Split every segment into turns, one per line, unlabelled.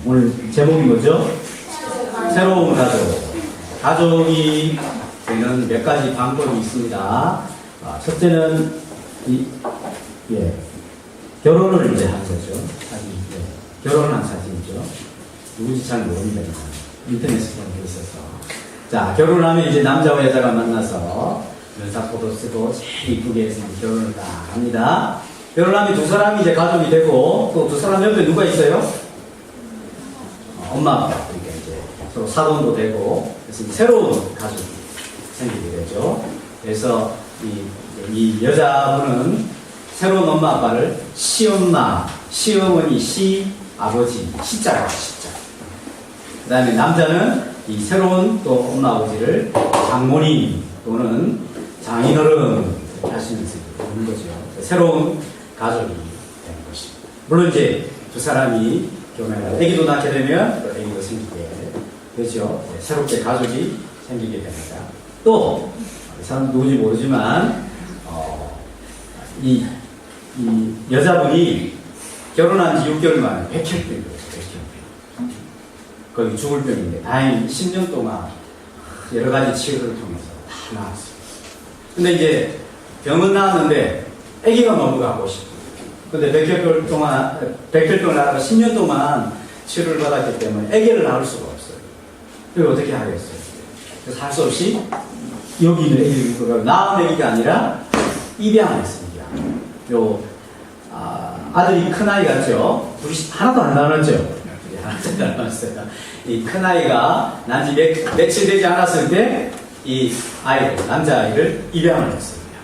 오늘 제목이 뭐죠? 새로운 가족. 가족이 되는 몇 가지 방법이 있습니다. 첫째는 결혼을 이제 한 거죠. 사진, 결혼한 사진이죠. 누군지 잘 모릅니다. 인터넷에 보는 게 있어서. 자, 결혼하면 이제 남자와 여자가 만나서 연사포도 쓰고 제일 이쁘게 해서 결혼을 다 합니다. 결혼하면 두 사람이 이제 가족이 되고, 또 두 사람 옆에 누가 있어요? 엄마, 아빠. 그러니까 이제 서로 사돈도 되고, 그래서 이제 새로운 가족이 생기게 되죠. 그래서 이 여자분은 새로운 엄마, 아빠를 시엄마, 시어머니, 시아버지, 시자라고 시자. 그 다음에 남자는 이 새로운 또 엄마, 아버지를 장모님 또는 장인어른 이렇게 하시면서 보는 거죠. 새로운 가족이 되는 것입니다. 물론 이제 두 사람이 결혼해서 아기도 낳게 되면 또 아기도 생기게 되죠. 새롭게 가족이 생기게 됩니다. 또 이 사람 누군지 모르지만 이 여자분이 결혼한 지 6개월 만에 백혈병이 왔어요. 거의 죽을 병인데 다행히 10년 동안 여러 가지 치료를 통해서 다 나았어요. 근데 이제 병은 나았는데 아기가 너무 갖고 싶어요. 근데 백혈병을 나다가 10년 동안 치료를 받았기 때문에 아기를 낳을 수가 없어요. 그리고 어떻게 하겠어요? 그래서 할 수 없이 여기 있는 아기가 낳은 아기가 아니라 입양을 했습니다. 아들이 큰아이 같죠? 둘이 하나도 안 닮았죠? 하나도 안 닮았어요. 이 큰아이가 난 지 며칠 되지 않았을 때 이 아이를, 남자아이를 입양을 했습니다.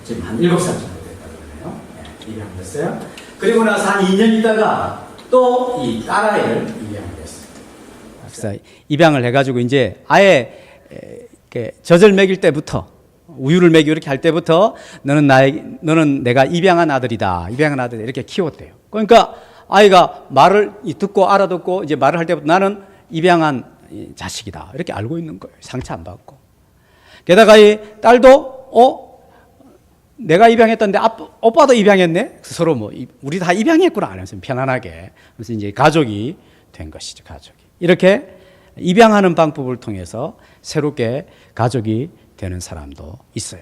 지금 한 7살 정도 됐다고 그러네요. 입양을 했어요. 그리고 나서 한 2년 있다가 또 이 딸아이를 입양을 했어요. 그래서 입양을 해가지고 이제 아예 젖을 먹일 때부터 우유를 먹이고 이렇게 할 때부터 너는 내가 입양한 아들이다. 입양한 아들이다. 이렇게 키웠대요. 그러니까 아이가 말을 듣고 알아듣고 이제 말을 할 때부터 나는 입양한 자식이다. 이렇게 알고 있는 거예요. 상처 안 받고. 게다가 이 딸도 내가 입양했던데 오빠도 입양했네. 서로 우리 다 입양했구나 하면서 편안하게. 그래서 이제 가족이 된 것이죠. 가족이. 이렇게 입양하는 방법을 통해서 새롭게 가족이 되는 사람도 있어요.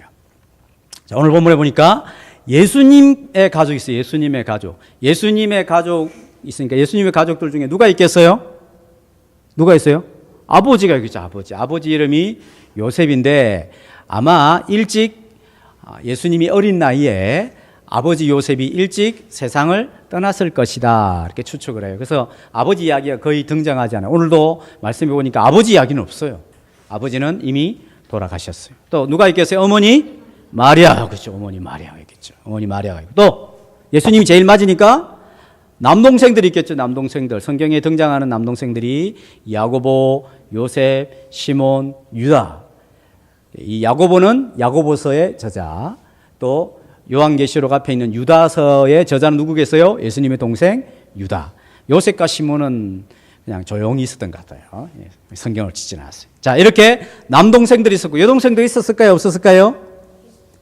자, 오늘 본문에 보니까 예수님의 가족이 있어요. 예수님의 가족. 예수님의 가족 있으니까 예수님의 가족들 중에 누가 있겠어요? 누가 있어요? 아버지가 있겠죠. 아버지 이름이 요셉인데 아마 일찍 예수님이 어린 나이에 아버지 요셉이 일찍 세상을 떠났을 것이다. 이렇게 추측을 해요. 그래서 아버지 이야기가 거의 등장하지 않아요. 오늘도 말씀해 보니까 아버지 이야기는 없어요. 아버지는 이미 돌아가셨어요. 또 누가 있겠어요? 어머니 마리아. 그렇죠. 어머니 마리아가 있겠죠. 어머니 마리아가 있고 또 예수님이 제일 맞으니까 남동생들이 있겠죠. 남동생들. 성경에 등장하는 남동생들이 야고보, 요셉, 시몬, 유다. 이 야고보는 야고보서의 저자. 또 요한계시록 앞에 있는 유다서의 저자는 누구겠어요? 예수님의 동생 유다. 요셉과 시몬은 그냥 조용히 있었던 것 같아요. 성경을 치지 않았어요. 자, 이렇게 남동생들이 있었고 여동생도 있었을까요? 없었을까요?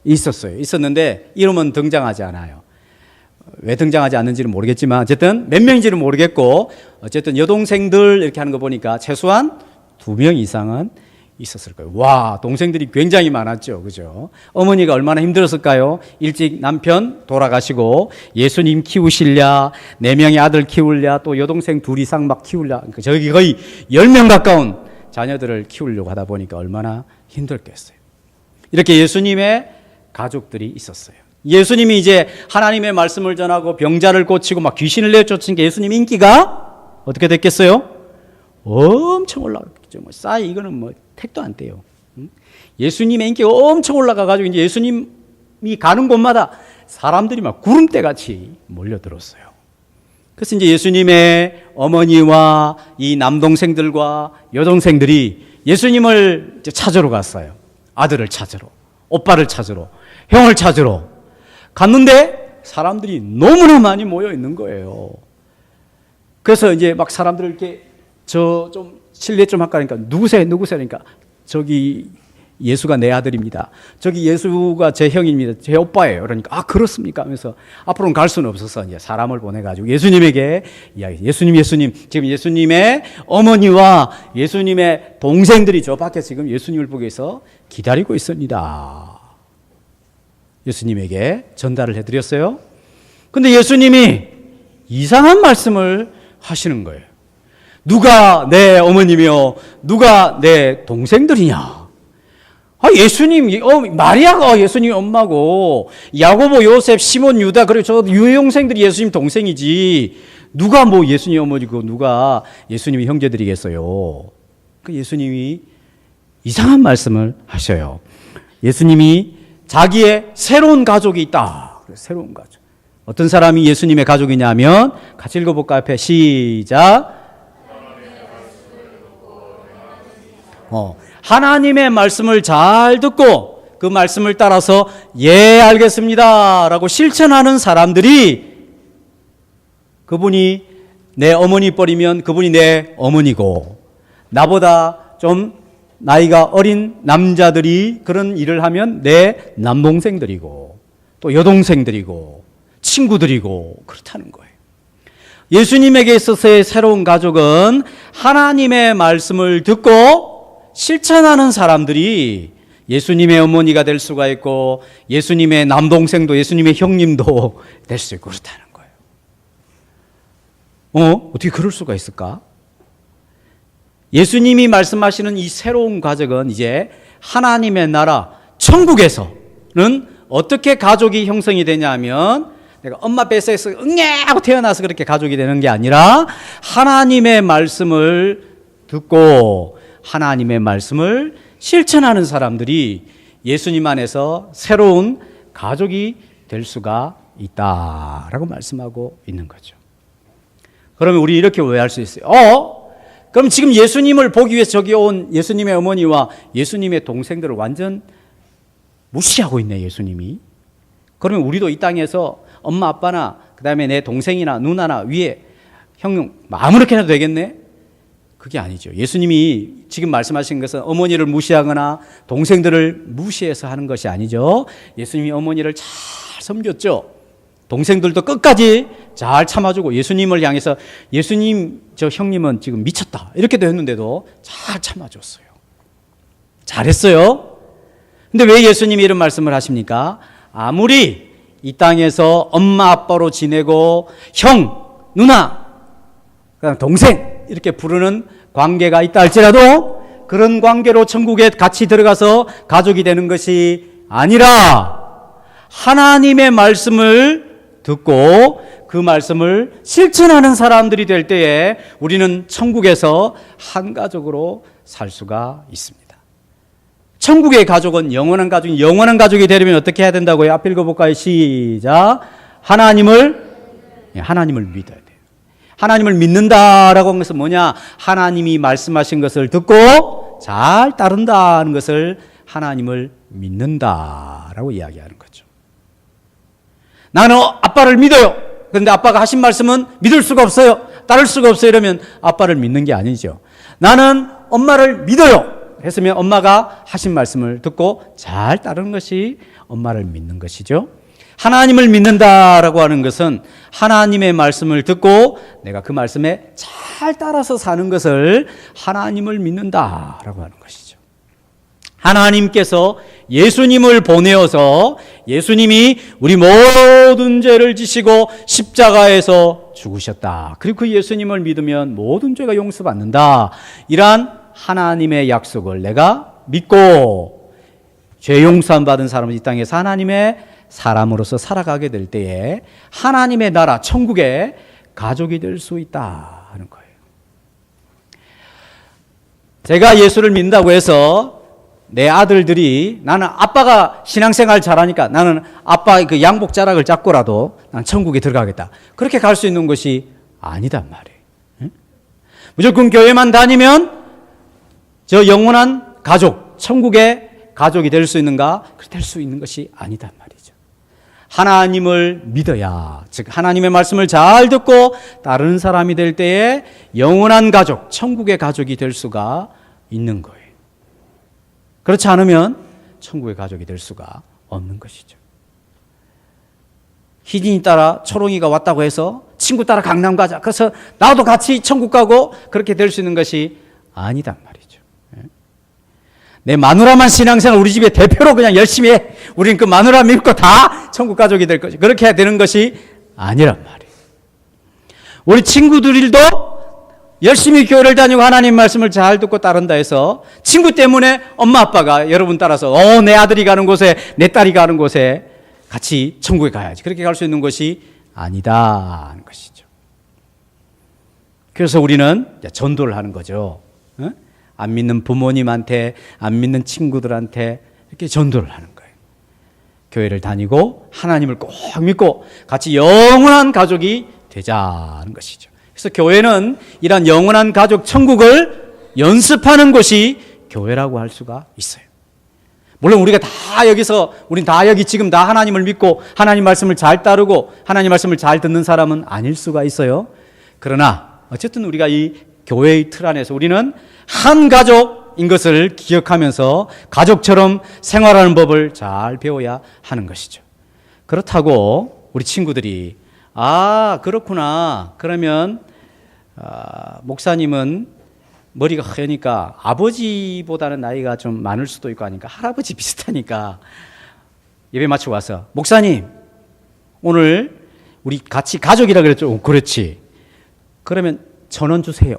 있었어요. 있었는데 이름은 등장하지 않아요. 왜 등장하지 않는지는 모르겠지만 어쨌든 몇 명인지는 모르겠고 어쨌든 여동생들 이렇게 하는 거 보니까 최소한 2명 이상은 있었을 거예요. 와, 동생들이 굉장히 많았죠. 그죠? 어머니가 얼마나 힘들었을까요? 일찍 남편 돌아가시고 예수님 키우실랴, 4명의 아들 키울랴, 또 여동생 2 이상 막 키울랴. 저기 거의 10명 가까운 자녀들을 키우려고 하다 보니까 얼마나 힘들겠어요. 이렇게 예수님의 가족들이 있었어요. 예수님이 이제 하나님의 말씀을 전하고 병자를 고치고 막 귀신을 내쫓으니까 예수님 인기가 어떻게 됐겠어요? 엄청 올라갔겠죠. 이거는 택도 안 돼요. 예수님의 인기가 엄청 올라가가지고 이제 예수님이 가는 곳마다 사람들이 막 구름대 같이 몰려들었어요. 그래서 이제 예수님의 어머니와 이 남동생들과 여동생들이 예수님을 이제 찾으러 갔어요. 아들을 찾으러, 오빠를 찾으러, 형을 찾으러 갔는데 사람들이 너무나 많이 모여 있는 거예요. 그래서 이제 막 사람들을 이렇게 좀 실례 좀 할까 하니까 누구세요? 그러니까 저기 예수가 내 아들입니다. 저기 예수가 제 형입니다. 제 오빠예요. 그러니까 아 그렇습니까? 하면서 앞으로는 갈 수는 없어서 이제 사람을 보내가지고 예수님에게 이야기. 예수님 지금 예수님의 어머니와 예수님의 동생들이 저 밖에 지금 예수님을 보기 위해서 기다리고 있습니다. 예수님에게 전달을 해드렸어요. 근데 예수님이 이상한 말씀을 하시는 거예요. 누가 내 어머니며 누가 내 동생들이냐? 예수님, 마리아가 예수님 엄마고, 야고보, 요셉, 시몬, 유다, 그리고 저 유형생들이 예수님 동생이지, 누가 뭐 예수님 어머니고, 누가 예수님이 형제들이겠어요? 그 예수님이 이상한 말씀을 하셔요. 예수님이 자기의 새로운 가족이 있다. 새로운 가족. 어떤 사람이 예수님의 가족이냐면, 같이 읽어볼까? 앞에 시작. 하나님의 말씀을 잘 듣고 그 말씀을 따라서 예 알겠습니다 라고 실천하는 사람들이 그분이 내 어머니 뻘이면 그분이 내 어머니고 나보다 좀 나이가 어린 남자들이 그런 일을 하면 내 남동생들이고 또 여동생들이고 친구들이고 그렇다는 거예요. 예수님에게 있어서의 새로운 가족은 하나님의 말씀을 듣고 실천하는 사람들이 예수님의 어머니가 될 수가 있고 예수님의 남동생도 예수님의 형님도 될 수 있고 그렇다는 거예요. 어떻게 그럴 수가 있을까? 예수님이 말씀하시는 이 새로운 가족은 이제 하나님의 나라 천국에서는 어떻게 가족이 형성이 되냐면 내가 엄마 뱃속에서 응애 하고 태어나서 그렇게 가족이 되는 게 아니라 하나님의 말씀을 듣고 하나님의 말씀을 실천하는 사람들이 예수님 안에서 새로운 가족이 될 수가 있다라고 말씀하고 있는 거죠. 그러면 우리 이렇게 오해할 수 있어요. 그럼 지금 예수님을 보기 위해서 저기 온 예수님의 어머니와 예수님의 동생들을 완전 무시하고 있네, 예수님이. 그러면 우리도 이 땅에서 엄마 아빠나 그 다음에 내 동생이나 누나나 위에 형 아무렇게 해도 되겠네? 그게 아니죠. 예수님이 지금 말씀하신 것은 어머니를 무시하거나 동생들을 무시해서 하는 것이 아니죠. 예수님이 어머니를 잘 섬겼죠. 동생들도 끝까지 잘 참아주고 예수님을 향해서 예수님 저 형님은 지금 미쳤다 이렇게도 했는데도 잘 참아줬어요. 잘했어요. 근데 왜 예수님이 이런 말씀을 하십니까? 아무리 이 땅에서 엄마 아빠로 지내고 형, 누나, 그다음 동생 이렇게 부르는 관계가 있다 할지라도 그런 관계로 천국에 같이 들어가서 가족이 되는 것이 아니라 하나님의 말씀을 듣고 그 말씀을 실천하는 사람들이 될 때에 우리는 천국에서 한 가족으로 살 수가 있습니다. 천국의 가족은 영원한 가족이 되려면 어떻게 해야 된다고요? 앞에 읽어볼까요? 시작. 하나님을 믿어야 돼요. 하나님을 믿는다라고 하는 것은 뭐냐? 하나님이 말씀하신 것을 듣고 잘 따른다는 것을 하나님을 믿는다라고 이야기하는 거죠. 나는 아빠를 믿어요. 그런데 아빠가 하신 말씀은 믿을 수가 없어요. 따를 수가 없어요. 이러면 아빠를 믿는 게 아니죠. 나는 엄마를 믿어요. 했으면 엄마가 하신 말씀을 듣고 잘 따르는 것이 엄마를 믿는 것이죠. 하나님을 믿는다라고 하는 것은 하나님의 말씀을 듣고 내가 그 말씀에 잘 따라서 사는 것을 하나님을 믿는다라고 하는 것이죠. 하나님께서 예수님을 보내어서 예수님이 우리 모든 죄를 지시고 십자가에서 죽으셨다. 그리고 그 예수님을 믿으면 모든 죄가 용서받는다. 이러한 하나님의 약속을 내가 믿고 죄 용서함 받은 사람은 이 땅에서 하나님의 사람으로서 살아가게 될 때에 하나님의 나라 천국의 가족이 될 수 있다 하는 거예요. 제가 예수를 믿는다고 해서 내 아들들이 나는 아빠가 신앙생활 잘하니까 나는 아빠의 그 양복 자락을 잡고라도 난 천국에 들어가겠다. 그렇게 갈 수 있는 것이 아니단 말이에요. 응? 무조건 교회만 다니면 저 영원한 가족, 천국의 가족이 될 수 있는가? 될 수 있는 것이 아니단 말이죠. 하나님을 믿어야, 즉 하나님의 말씀을 잘 듣고 따르는 사람이 될 때에 영원한 가족, 천국의 가족이 될 수가 있는 거예요. 그렇지 않으면 천국의 가족이 될 수가 없는 것이죠. 희진이 따라 초롱이가 왔다고 해서 친구 따라 강남 가자. 그래서 나도 같이 천국 가고 그렇게 될 수 있는 것이 아니단 말이죠. 내 마누라만 신앙생활 우리 집의 대표로 그냥 열심히 해. 우린 그 마누라 믿고 다 천국 가족이 될 것이. 그렇게 해야 되는 것이 아니란 말이에요. 우리 친구들도 열심히 교회를 다니고 하나님 말씀을 잘 듣고 따른다 해서 친구 때문에 엄마 아빠가 여러분 따라서 내 아들이 가는 곳에 내 딸이 가는 곳에 같이 천국에 가야지. 그렇게 갈 수 있는 것이 아니다 하는 것이죠. 그래서 우리는 전도를 하는 거죠. 안 믿는 부모님한테, 안 믿는 친구들한테 이렇게 전도를 하는 거예요. 교회를 다니고 하나님을 꼭 믿고 같이 영원한 가족이 되자는 것이죠. 그래서 교회는 이런 영원한 가족 천국을 연습하는 곳이 교회라고 할 수가 있어요. 물론 우리가 다 여기서, 우린 다 여기 지금 다 하나님을 믿고 하나님 말씀을 잘 따르고 하나님 말씀을 잘 듣는 사람은 아닐 수가 있어요. 그러나 어쨌든 우리가 이 교회의 틀 안에서 우리는 한 가족인 것을 기억하면서 가족처럼 생활하는 법을 잘 배워야 하는 것이죠. 그렇다고 우리 친구들이 그렇구나. 그러면 목사님은 머리가 하얘니까 아버지보다는 나이가 좀 많을 수도 있고 하니까 할아버지 비슷하니까 예배 마치고 와서 목사님 오늘 우리 같이 가족이라 그랬죠. 그렇지. 그러면 전원 주세요.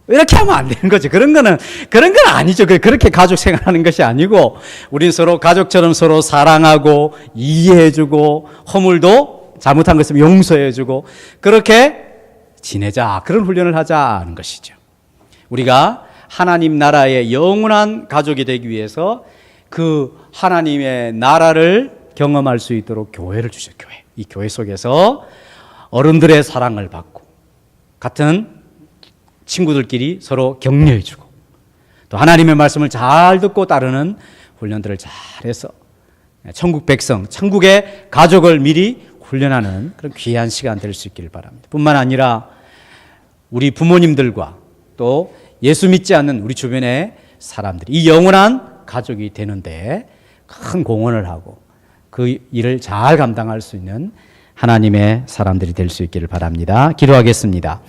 이렇게 하면 안 되는 거죠. 그런 건 아니죠. 그렇게 가족 생활하는 것이 아니고 우린 서로 가족처럼 서로 사랑하고 이해해주고 허물도 잘못한 것 있으면 용서해주고 그렇게 지내자. 그런 훈련을 하자는 것이죠. 우리가 하나님 나라의 영원한 가족이 되기 위해서 그 하나님의 나라를 경험할 수 있도록 교회를 주죠. 교회. 이 교회 속에서 어른들의 사랑을 받고 같은 친구들끼리 서로 격려해주고 또 하나님의 말씀을 잘 듣고 따르는 훈련들을 잘해서 천국 백성, 천국의 가족을 미리 훈련하는 그런 귀한 시간 될 수 있기를 바랍니다. 뿐만 아니라 우리 부모님들과 또 예수 믿지 않는 우리 주변의 사람들이 이 영원한 가족이 되는데 큰 공헌을 하고 그 일을 잘 감당할 수 있는 하나님의 사람들이 될 수 있기를 바랍니다. 기도하겠습니다.